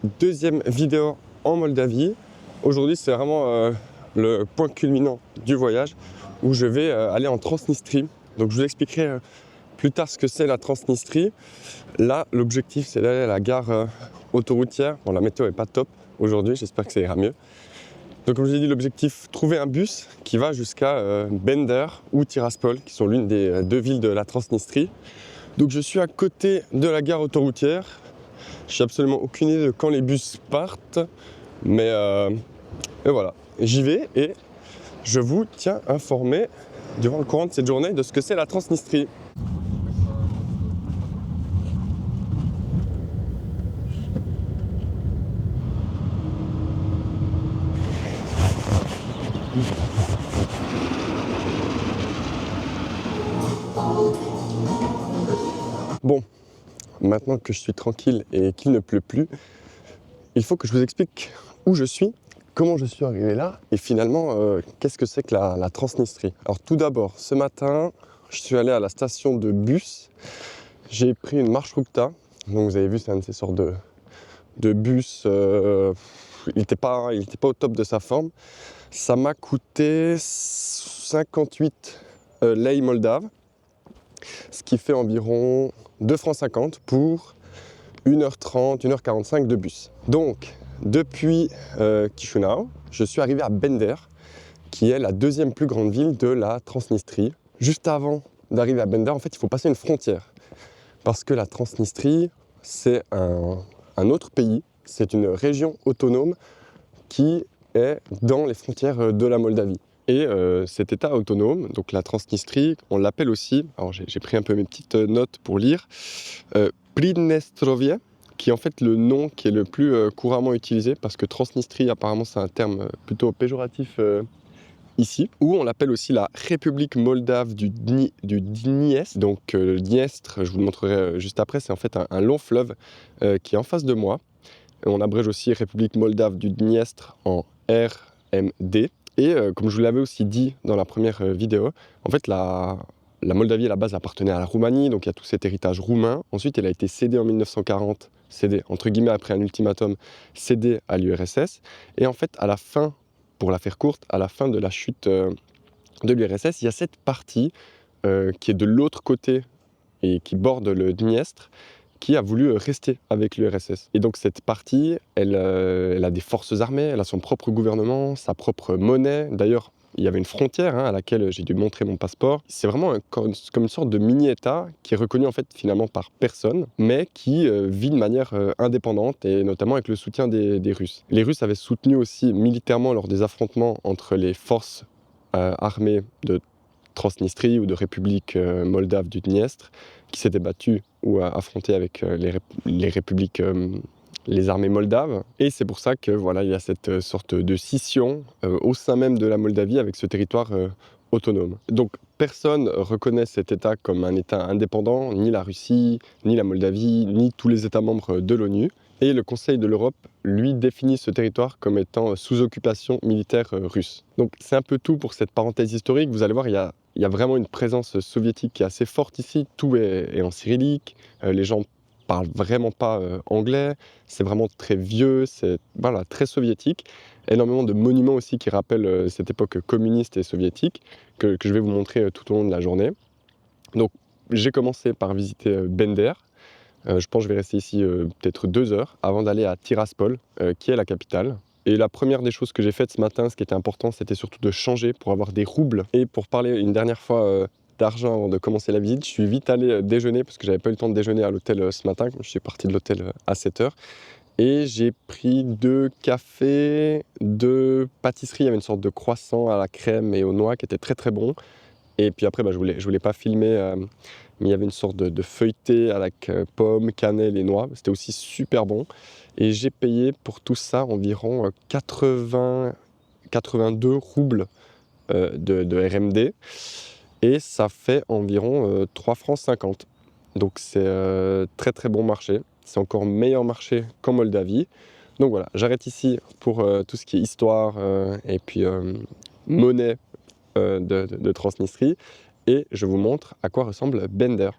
deuxième vidéo en Moldavie. Aujourd'hui, c'est vraiment le point culminant du voyage où je vais aller en Transnistrie. Donc, je vous expliquerai plus tard ce que c'est la Transnistrie. Là, l'objectif, c'est d'aller à la gare autoroutière. Bon, la météo n'est pas top aujourd'hui, j'espère que ça ira mieux. Donc, comme je vous ai dit, l'objectif, trouver un bus qui va jusqu'à Bender ou Tiraspol, qui sont l'une des deux villes de la Transnistrie. Donc, je suis à côté de la gare autoroutière. Je n'ai absolument aucune idée de quand les bus partent, mais voilà, j'y vais et je vous tiens informé durant le courant de cette journée de ce que c'est la Transnistrie. Bon, maintenant que je suis tranquille et qu'il ne pleut plus, il faut que je vous explique où je suis, comment je suis arrivé là et finalement qu'est-ce que c'est que la Transnistrie. Alors tout d'abord, ce matin, je suis allé à la station de bus, j'ai pris une Marshruta, donc vous avez vu c'est un de ces sortes de bus, il n'était pas au top de sa forme. Ça m'a coûté 58 lei moldaves, ce qui fait environ 2,50 francs pour 1h30, 1h45 de bus. Donc, depuis Chișinău, je suis arrivé à Bender, qui est la deuxième plus grande ville de la Transnistrie. Juste avant d'arriver à Bender, en fait, il faut passer une frontière. Parce que la Transnistrie, c'est un autre pays, c'est une région autonome qui est dans les frontières de la Moldavie. Et cet état autonome, donc la Transnistrie, on l'appelle aussi, alors j'ai pris un peu mes petites notes pour lire, Pridnestrovie, qui est en fait le nom qui est le plus couramment utilisé, parce que Transnistrie, apparemment, c'est un terme plutôt péjoratif ici, ou on l'appelle aussi la République moldave du Dniestr. Donc le Dniestr, je vous le montrerai juste après, c'est en fait un long fleuve qui est en face de moi. On abrège aussi République moldave du Dniestr en RMD. Et comme je vous l'avais aussi dit dans la première vidéo, en fait la Moldavie à la base appartenait à la Roumanie, donc il y a tout cet héritage roumain. Ensuite, elle a été cédée en 1940, cédée entre guillemets après un ultimatum, cédée à l'URSS. Et en fait, à la fin, pour la faire courte, à la fin de la chute de l'URSS, il y a cette partie qui est de l'autre côté et qui borde le Dniestr, qui a voulu rester avec l'URSS. Et donc cette partie, elle a des forces armées, elle a son propre gouvernement, sa propre monnaie. D'ailleurs, il y avait une frontière à laquelle j'ai dû montrer mon passeport. C'est vraiment comme une sorte de mini-État qui est reconnu en fait finalement par personne, mais qui vit de manière indépendante et notamment avec le soutien des Russes. Les Russes avaient soutenu aussi militairement lors des affrontements entre les forces armées de Transnistrie ou de République moldave du Dniestr, qui s'étaient battus ou affrontés avec les républiques, les armées moldaves. Et c'est pour ça que voilà, il y a cette sorte de scission au sein même de la Moldavie avec ce territoire autonome. Donc personne reconnaît cet État comme un État indépendant, ni la Russie, ni la Moldavie, ni tous les États membres de l'ONU. Et le Conseil de l'Europe, lui, définit ce territoire comme étant sous occupation militaire russe. Donc c'est un peu tout pour cette parenthèse historique. Vous allez voir, il y a vraiment une présence soviétique qui est assez forte ici. Tout est en cyrillique, les gens parlent vraiment pas anglais, c'est vraiment très vieux, c'est voilà, très soviétique. Énormément de monuments aussi qui rappellent cette époque communiste et soviétique, que je vais vous montrer tout au long de la journée. Donc j'ai commencé par visiter Bender. Je pense que je vais rester ici peut-être 2 heures avant d'aller à Tiraspol, qui est la capitale. Et la première des choses que j'ai faites ce matin, ce qui était important, c'était surtout de changer pour avoir des roubles. Et pour parler une dernière fois d'argent avant de commencer la visite, je suis vite allé déjeuner parce que j'avais pas eu le temps de déjeuner à l'hôtel ce matin, comme je suis parti de l'hôtel à 7 heures. Et j'ai pris 2 cafés, 2 pâtisseries, il y avait une sorte de croissant à la crème et aux noix qui était très très bon. Et puis après, je voulais pas filmer, mais il y avait une sorte de feuilleté avec pommes, cannelle et noix. C'était aussi super bon. Et j'ai payé pour tout ça environ 82 roubles de RMD. Et ça fait environ 3,50 francs. Donc c'est très très bon marché. C'est encore meilleur marché qu'en Moldavie. Donc voilà, j'arrête ici pour tout ce qui est histoire et puis monnaie de Transnistrie. Et je vous montre à quoi ressemble Bender.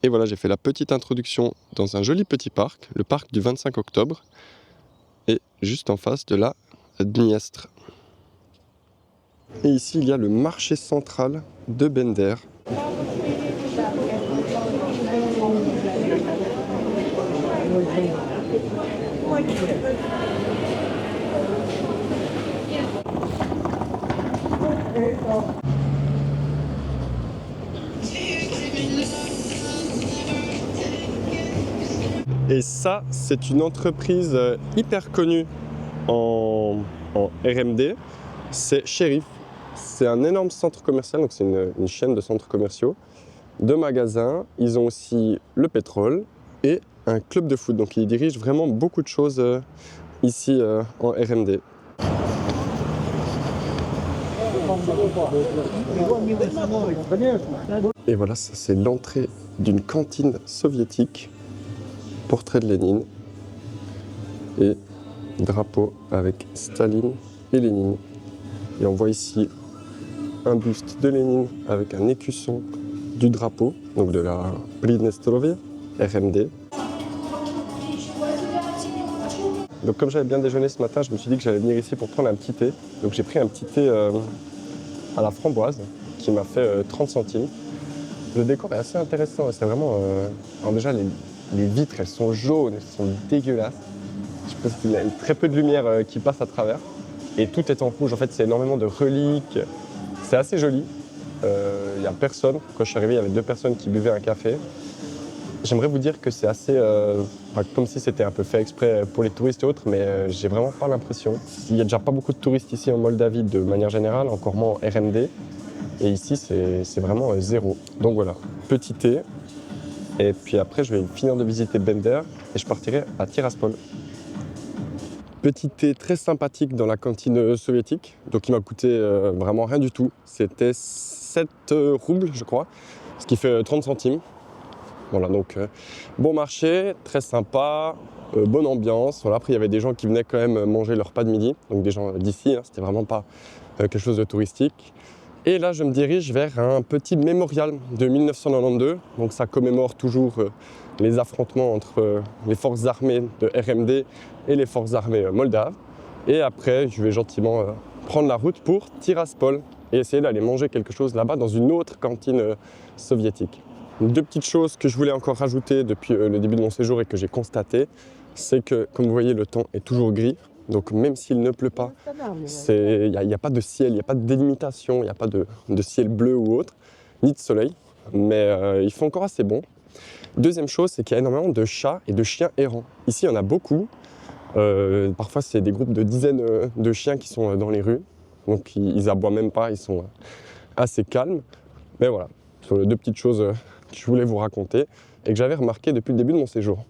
Et voilà, j'ai fait la petite introduction dans un joli petit parc, le parc du 25 octobre, et juste en face de la Dniestre. Et ici, il y a le marché central de Bender. Et ça, c'est une entreprise hyper connue en RMD, c'est Sheriff. C'est un énorme centre commercial, donc c'est une chaîne de centres commerciaux, de magasins. Ils ont aussi le pétrole et un club de foot. Donc ils dirigent vraiment beaucoup de choses ici en RMD. Et voilà, ça c'est l'entrée d'une cantine soviétique, portrait de Lénine et drapeau avec Staline et Lénine. Et on voit ici un buste de Lénine avec un écusson du drapeau, donc de la Pridnestorovie, RMD. Donc comme j'avais bien déjeuné ce matin, je me suis dit que j'allais venir ici pour prendre un petit thé. Donc j'ai pris un petit thé à la framboise qui m'a fait 30 centimes. Le décor est assez intéressant, c'est vraiment... Alors déjà les vitres, elles sont jaunes, elles sont dégueulasses. Je pense qu'il y a très peu de lumière qui passe à travers. Et tout est en rouge, en fait c'est énormément de reliques. C'est assez joli. Il n'y a personne. Quand je suis arrivé, il y avait 2 personnes qui buvaient un café. J'aimerais vous dire que c'est assez... comme si c'était un peu fait exprès pour les touristes et autres, mais j'ai vraiment pas l'impression. Il n'y a déjà pas beaucoup de touristes ici en Moldavie de manière générale, encore moins en RMD. Et ici, c'est vraiment zéro. Donc voilà, petit thé. Et puis après, je vais finir de visiter Bender et je partirai à Tiraspol. Petit thé très sympathique dans la cantine soviétique. Donc il m'a coûté vraiment rien du tout. C'était 7 roubles, je crois, ce qui fait 30 centimes. Voilà, donc bon marché, très sympa, bonne ambiance. Voilà, après, il y avait des gens qui venaient quand même manger leur repas de midi, donc des gens d'ici, hein, c'était vraiment pas quelque chose de touristique. Et là, je me dirige vers un petit mémorial de 1992. Donc ça commémore toujours les affrontements entre les forces armées de RMD et les forces armées moldaves. Et après, je vais gentiment prendre la route pour Tiraspol et essayer d'aller manger quelque chose là-bas dans une autre cantine soviétique. 2 petites choses que je voulais encore rajouter depuis le début de mon séjour et que j'ai constaté, c'est que, comme vous voyez, le temps est toujours gris. Donc même s'il ne pleut pas, il n'y a pas de ciel, il n'y a pas de délimitation, il n'y a pas de ciel bleu ou autre, ni de soleil, mais il fait encore assez bon. Deuxième chose, c'est qu'il y a énormément de chats et de chiens errants. Ici, il y en a beaucoup. Parfois, c'est des groupes de dizaines de chiens qui sont dans les rues. Donc ils aboient même pas, ils sont assez calmes. Mais voilà, ce sont les 2 petites choses que je voulais vous raconter et que j'avais remarqué depuis le début de mon séjour.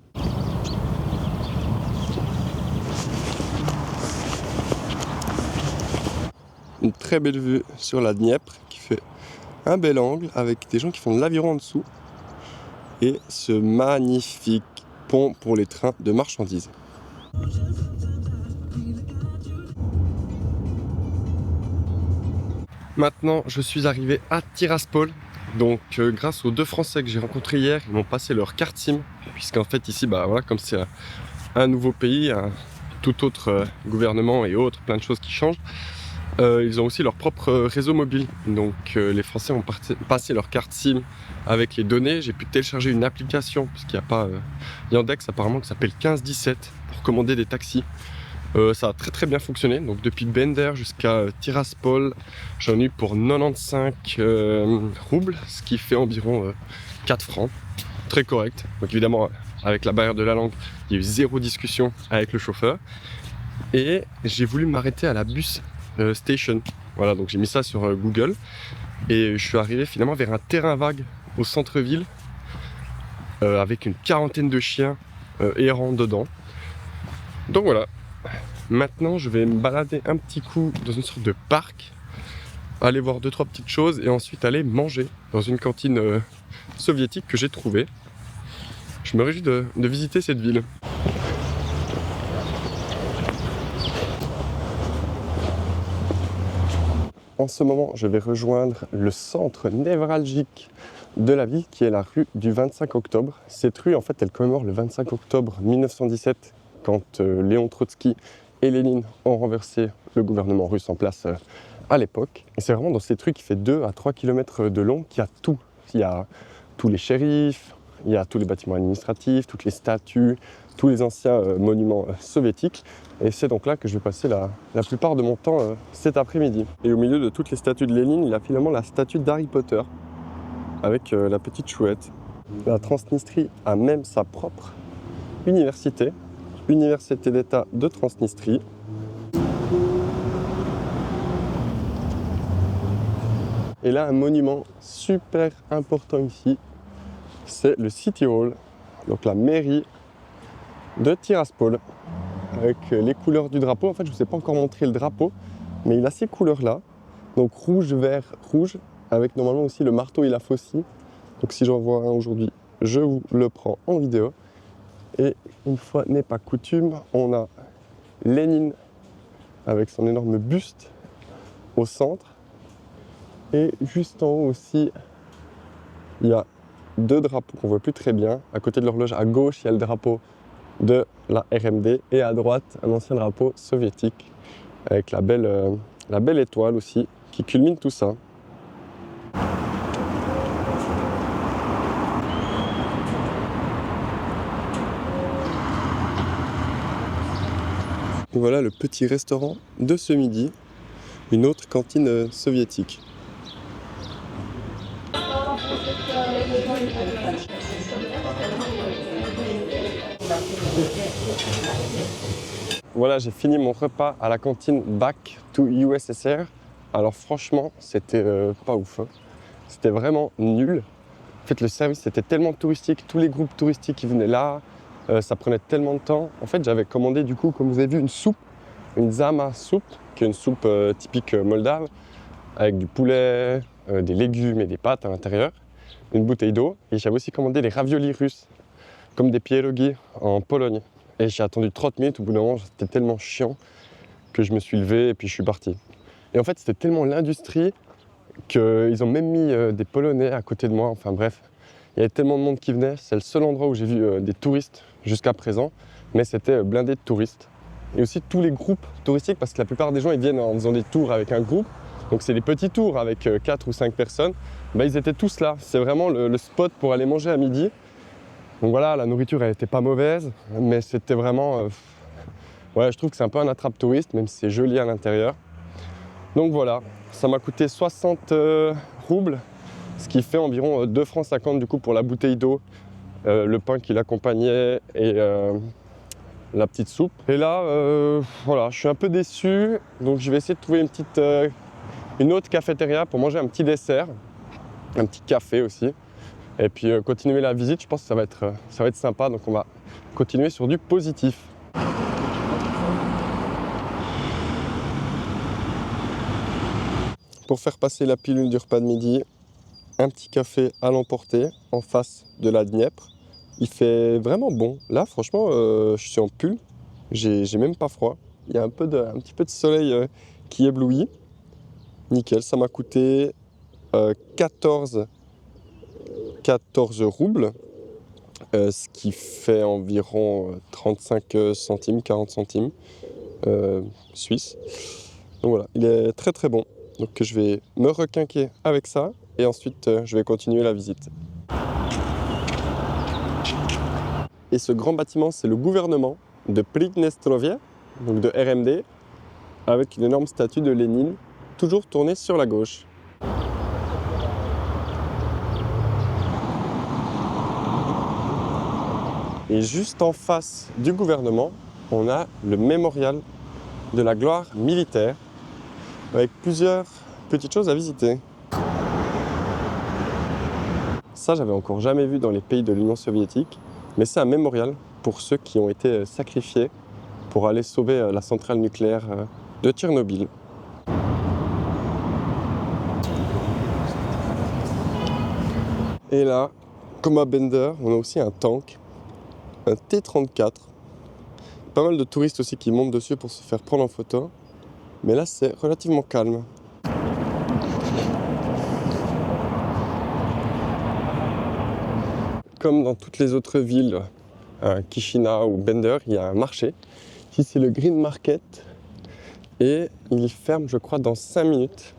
Une très belle vue sur la Dniepr qui fait un bel angle avec des gens qui font de l'aviron en dessous et ce magnifique pont pour les trains de marchandises. Maintenant, je suis arrivé à Tiraspol. Donc grâce aux 2 Français que j'ai rencontrés hier, ils m'ont passé leur carte SIM, puisqu'en fait ici, bah, voilà, comme c'est un nouveau pays, un tout autre gouvernement et autres, plein de choses qui changent, ils ont aussi leur propre réseau mobile. Donc les Français ont passé leur carte SIM avec les données. J'ai pu télécharger une application, puisqu'il n'y a pas Yandex apparemment, qui s'appelle 1517 pour commander des taxis. Ça a très bien fonctionné, donc depuis Bender jusqu'à Tiraspol, j'en ai eu pour 95 roubles, ce qui fait environ 4 francs, très correct. Donc évidemment, avec la barrière de la langue, il y a eu 0 discussion avec le chauffeur. Et j'ai voulu m'arrêter à la bus station, voilà, donc j'ai mis ça sur Google, et je suis arrivé finalement vers un terrain vague au centre-ville, avec une quarantaine de chiens errants dedans. Donc voilà. Maintenant, je vais me balader un petit coup dans une sorte de parc, aller voir 2-3 petites choses et ensuite aller manger dans une cantine soviétique que j'ai trouvée. Je me réjouis de visiter cette ville. en ce moment, je vais rejoindre le centre névralgique de la ville, qui est la rue du 25 octobre. Cette rue, en fait, elle commémore le 25 octobre 1917, quand Léon Trotsky et Lénine ont renversé le gouvernement russe en place à l'époque. Et c'est vraiment dans cette rue qui fait 2 à 3 km de long qu'il y a tout. Il y a tous les shérifs, il y a tous les bâtiments administratifs, toutes les statues, tous les anciens monuments soviétiques. Et c'est donc là que je vais passer la plupart de mon temps cet après-midi. Et au milieu de toutes les statues de Lénine, il y a finalement la statue d'Harry Potter, avec la petite chouette. La Transnistrie a même sa propre université, Université d'État de Transnistrie. Et là, un monument super important ici, c'est le City Hall, donc la mairie de Tiraspol, avec les couleurs du drapeau. En fait, je ne vous ai pas encore montré le drapeau, mais il a ces couleurs-là, donc rouge, vert, rouge, avec normalement aussi le marteau et la faucille. Donc si j'en vois un aujourd'hui, je vous le prends en vidéo. Et une fois n'est pas coutume, on a Lénine avec son énorme buste au centre. Et juste en haut aussi, il y a 2 drapeaux qu'on ne voit plus très bien. À côté de l'horloge, à gauche, il y a le drapeau de la RMD. Et à droite, un ancien drapeau soviétique avec la belle étoile aussi qui culmine tout ça. Voilà le petit restaurant de ce midi, une autre cantine soviétique. Voilà, j'ai fini mon repas à la cantine Back to USSR. Alors franchement, c'était pas ouf, hein. C'était vraiment nul. En fait, le service était tellement touristique, tous les groupes touristiques qui venaient là, ça prenait tellement de temps. En fait, j'avais commandé du coup, comme vous avez vu, une soupe, une zama soupe, qui est une soupe typique moldave, avec du poulet, des légumes et des pâtes à l'intérieur, une bouteille d'eau. Et j'avais aussi commandé des raviolis russes, comme des pierogi en Pologne. Et j'ai attendu 30 minutes, au bout d'un moment, c'était tellement chiant que je me suis levé et puis je suis parti. Et en fait, c'était tellement l'industrie qu'ils ont même mis des Polonais à côté de moi, enfin bref. Il y avait tellement de monde qui venait, c'est le seul endroit où j'ai vu des touristes jusqu'à présent, mais c'était blindé de touristes. Et aussi tous les groupes touristiques, parce que la plupart des gens ils viennent en faisant des tours avec un groupe, donc c'est des petits tours avec 4 ou 5 personnes, ils étaient tous là. C'est vraiment le spot pour aller manger à midi. Donc voilà, la nourriture elle était pas mauvaise, mais c'était vraiment... ouais, je trouve que c'est un peu un attrape-touriste, même si c'est joli à l'intérieur. Donc voilà, ça m'a coûté 60 roubles, ce qui fait environ 2 francs 50 du coup pour la bouteille d'eau, le pain qui l'accompagnait et la petite soupe. Et là, voilà, je suis un peu déçu, donc je vais essayer de trouver une autre cafétéria pour manger un petit dessert, un petit café aussi. Et puis continuer la visite, je pense que ça va être sympa, donc on va continuer sur du positif. Pour faire passer la pilule du repas de midi, un petit café à l'emporter en face de la Dniepr. Il fait vraiment bon. Là, franchement, je suis en pull, j'ai même pas froid. Il y a un petit peu de soleil qui éblouit. Nickel, ça m'a coûté 14 roubles, ce qui fait environ 35 centimes, 40 centimes suisses. Donc voilà, il est très très bon. Donc je vais me requinquer avec ça et ensuite je vais continuer la visite. Et ce grand bâtiment, c'est le gouvernement de Pridnestrovie, donc de RMD, avec une énorme statue de Lénine, toujours tournée sur la gauche. Et juste en face du gouvernement, on a le mémorial de la gloire militaire, avec plusieurs petites choses à visiter. Ça, j'avais encore jamais vu dans les pays de l'Union soviétique, mais c'est un mémorial pour ceux qui ont été sacrifiés pour aller sauver la centrale nucléaire de Tchernobyl. Et là, comme à Bender, on a aussi un tank, un T-34. Pas mal de touristes aussi qui montent dessus pour se faire prendre en photo, mais là c'est relativement calme. comme dans toutes les autres villes, Chisinau ou Bender, il y a un marché. Ici, c'est le Green Market et il ferme, je crois, dans 5 minutes.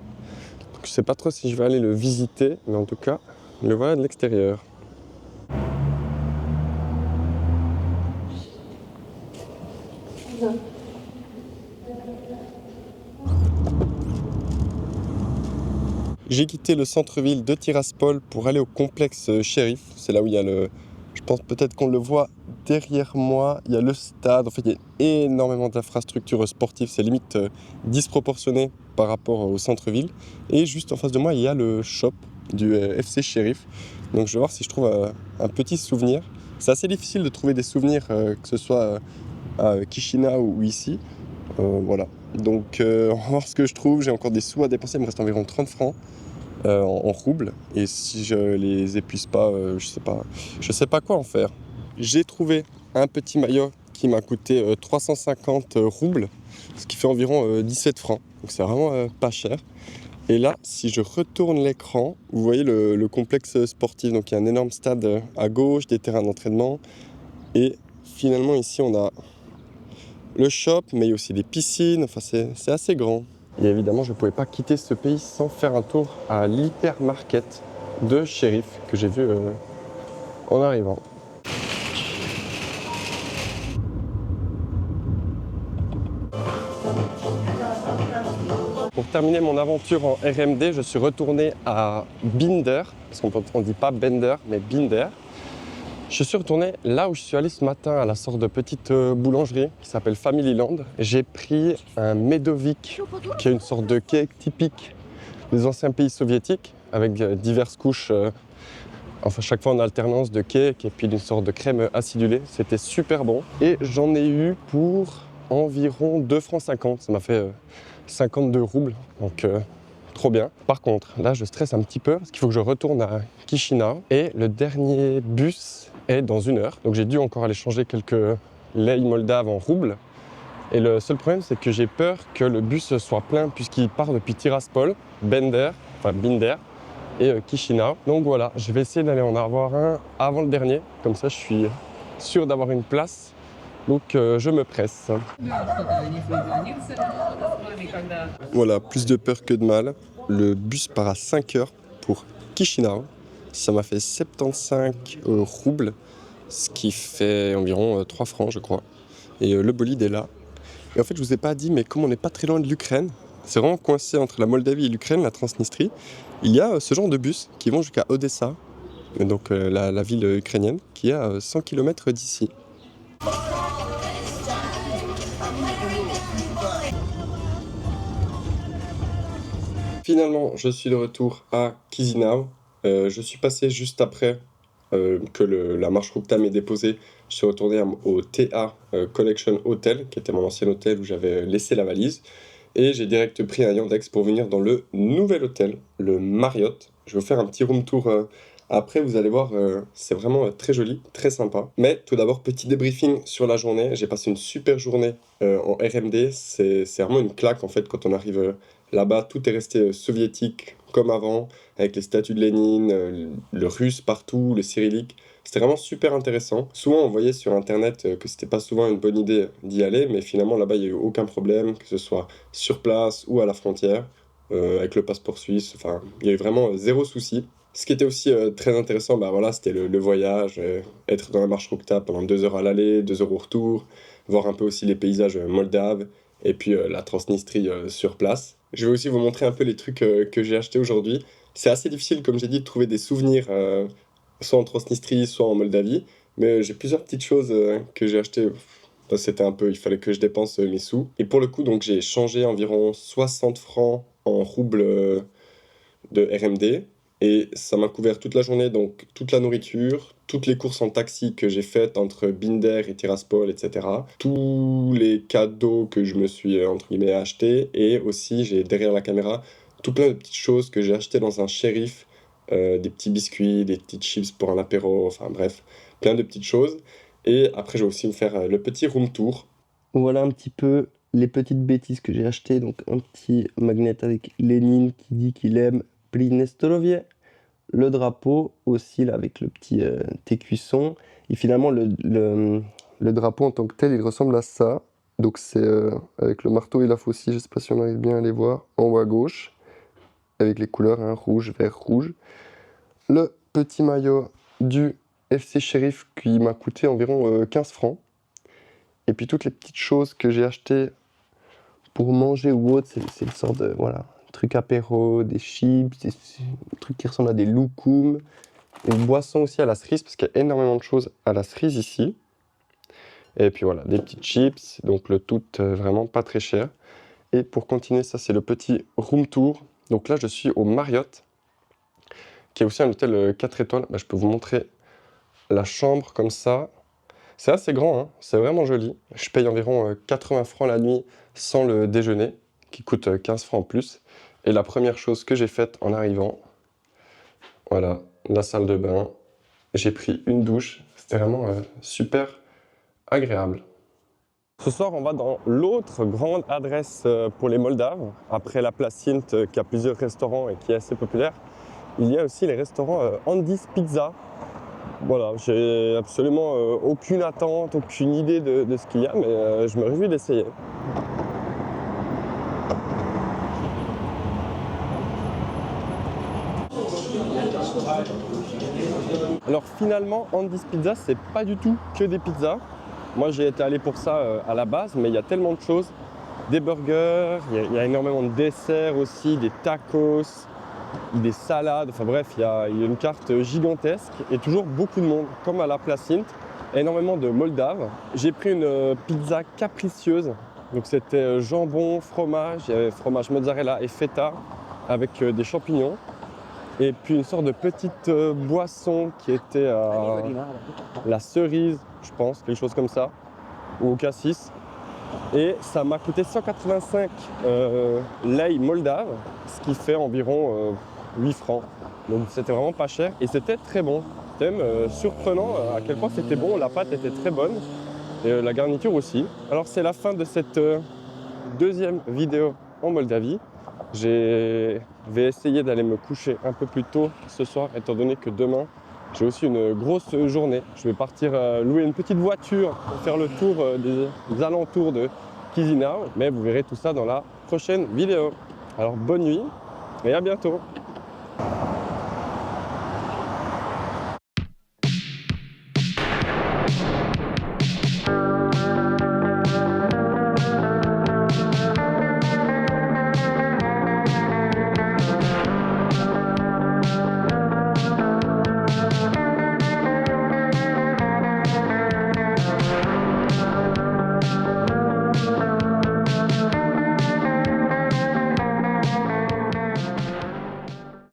Donc, je ne sais pas trop si je vais aller le visiter, mais en tout cas, le voilà de l'extérieur. J'ai quitté le centre-ville de Tiraspol pour aller au complexe Shérif. C'est là où il y a le... Je pense peut-être qu'on le voit derrière moi. Il y a le stade. En fait, il y a énormément d'infrastructures sportives. C'est limite disproportionné par rapport au centre-ville. Et juste en face de moi, il y a le shop du FC Shérif. Donc je vais voir si je trouve un petit souvenir. C'est assez difficile de trouver des souvenirs, que ce soit à Chisinau ou ici. Voilà. Donc on va voir ce que je trouve. J'ai encore des sous à dépenser. Il me reste environ 30 francs. En roubles, et si je les épuise pas, je sais pas quoi en faire. J'ai trouvé un petit maillot qui m'a coûté 350 roubles, ce qui fait environ 17 francs, donc c'est vraiment pas cher. Et là, si je retourne l'écran, vous voyez le complexe sportif, donc il y a un énorme stade à gauche, des terrains d'entraînement, et finalement ici on a le shop, mais il y a aussi des piscines, enfin c'est assez grand. Et évidemment, je ne pouvais pas quitter ce pays sans faire un tour à l'hypermarket de Shérif que j'ai vu en arrivant. Pour terminer mon aventure en RMD, je suis retourné à Binder, parce qu'on ne dit pas Bender, mais Binder. Je suis retourné là où je suis allé ce matin à la sorte de petite boulangerie qui s'appelle Family Land. J'ai pris un Medovic, qui est une sorte de cake typique des anciens pays soviétiques, avec diverses couches, enfin chaque fois en alternance de cake et puis d'une sorte de crème acidulée. C'était super bon. Et j'en ai eu pour environ 2 francs 50. Ça m'a fait 52 roubles, donc trop bien. Par contre, là je stresse un petit peu parce qu'il faut que je retourne à Chisinau et le dernier bus est dans 1 heure. Donc j'ai dû encore aller changer quelques lei moldaves en roubles. Et le seul problème, c'est que j'ai peur que le bus soit plein puisqu'il part depuis Tiraspol, Binder et Chisinau. Donc voilà, je vais essayer d'aller en avoir un avant le dernier. Comme ça, je suis sûr d'avoir une place. Donc je me presse. Voilà, plus de peur que de mal. Le bus part à 5 heures pour Chisinau. Ça m'a fait 75 roubles, ce qui fait environ 3 francs, je crois. Et le bolide est là. Et en fait, je vous ai pas dit, mais comme on n'est pas très loin de l'Ukraine, c'est vraiment coincé entre la Moldavie et l'Ukraine, la Transnistrie, il y a ce genre de bus qui vont jusqu'à Odessa, donc la ville ukrainienne, qui est à 100 km d'ici. Finalement, je suis de retour à Chisinau. Je suis passé juste après que la marche Roukta m'ait déposé. Je suis retourné au TA Collection Hotel, qui était mon ancien hôtel où j'avais laissé la valise. Et j'ai direct pris un Yandex pour venir dans le nouvel hôtel, le Marriott. Je vais vous faire un petit room tour après, vous allez voir, c'est vraiment très joli, très sympa. Mais tout d'abord, petit débriefing sur la journée. J'ai passé une super journée en RMD. C'est vraiment une claque en fait quand on arrive là-bas. Tout est resté soviétique comme avant, avec les statues de Lénine, le russe partout, le cyrillique. C'était vraiment super intéressant. Souvent, on voyait sur Internet que c'était pas souvent une bonne idée d'y aller, mais finalement, là-bas, il n'y a eu aucun problème, que ce soit sur place ou à la frontière, avec le passeport suisse. Enfin, il y a eu vraiment zéro souci. Ce qui était aussi très intéressant, bah voilà, c'était le voyage, être dans la marche Roukta pendant 2 heures à l'aller, 2 heures au retour, voir un peu aussi les paysages moldaves, et puis la Transnistrie sur place. Je vais aussi vous montrer un peu les trucs que j'ai achetés aujourd'hui. C'est assez difficile, comme j'ai dit, de trouver des souvenirs, soit en Transnistrie, soit en Moldavie, mais j'ai plusieurs petites choses que j'ai achetées. C'était un peu, il fallait que je dépense mes sous. Et pour le coup, donc j'ai changé environ 60 francs en roubles de RMD. Et ça m'a couvert toute la journée, donc toute la nourriture, toutes les courses en taxi que j'ai faites entre Binder et Tiraspol, etc. Tous les cadeaux que je me suis, entre guillemets, achetés. Et aussi, j'ai derrière la caméra tout plein de petites choses que j'ai achetées dans un shérif. Des petits biscuits, des petites chips pour un apéro, enfin bref, plein de petites choses. Et après, je vais aussi me faire le petit room tour. Voilà un petit peu les petites bêtises que j'ai achetées. Donc un petit magnet avec Lénine qui dit qu'il aime Pline Stolovie. le drapeau aussi là, avec le petit thé-cuisson. Et finalement, le drapeau en tant que tel, il ressemble à ça. Donc c'est avec le marteau et la faucille, je ne sais pas si on arrive bien à les voir, en haut à gauche, avec les couleurs hein, rouge, vert, rouge. Le petit maillot du FC Sheriff qui m'a coûté environ 15 francs. Et puis toutes les petites choses que j'ai achetées pour manger ou autre, c'est une sorte de voilà, truc apéro, des chips, des trucs qui ressemblent à des loukoums, une boisson aussi à la cerise, parce qu'il y a énormément de choses à la cerise ici. Et puis voilà, des petites chips, donc le tout vraiment pas très cher. Et pour continuer, ça c'est le petit room tour. Donc là je suis au Marriott, qui est aussi un hôtel 4 étoiles. Bah, je peux vous montrer la chambre comme ça. C'est assez grand, hein, c'est vraiment joli. Je paye environ 80 francs la nuit sans le déjeuner, qui coûte 15 francs en plus. Et la première chose que j'ai faite en arrivant, voilà, la salle de bain. J'ai pris une douche, c'était vraiment super agréable. Ce soir, on va dans l'autre grande adresse pour les Moldaves. Après la place Sint, qui a plusieurs restaurants et qui est assez populaire, il y a aussi les restaurants Andy's Pizza. Voilà, j'ai absolument aucune attente, aucune idée de ce qu'il y a, mais je me réjouis d'essayer. Alors finalement, Andy's Pizza, c'est pas du tout que des pizzas. Moi, j'ai été allé pour ça à la base, mais il y a tellement de choses. Des burgers, il y a énormément de desserts aussi, des tacos, des salades, enfin bref, il y a une carte gigantesque et toujours beaucoup de monde, comme à la place Sint, énormément de Moldaves. J'ai pris une pizza capricieuse, donc c'était jambon, fromage, il y avait fromage mozzarella et feta avec des champignons. Et puis une sorte de petite boisson qui était la cerise, je pense, quelque chose comme ça, ou au cassis. Et ça m'a coûté 185 lei moldaves, ce qui fait environ 8 francs. Donc c'était vraiment pas cher et c'était très bon. C'était même surprenant à quel point c'était bon, la pâte était très bonne et la garniture aussi. Alors c'est la fin de cette deuxième vidéo en Moldavie. Je vais essayer d'aller me coucher un peu plus tôt ce soir, étant donné que demain, j'ai aussi une grosse journée. Je vais partir louer une petite voiture pour faire le tour des alentours de Chisinau. Mais vous verrez tout ça dans la prochaine vidéo. Alors bonne nuit et à bientôt.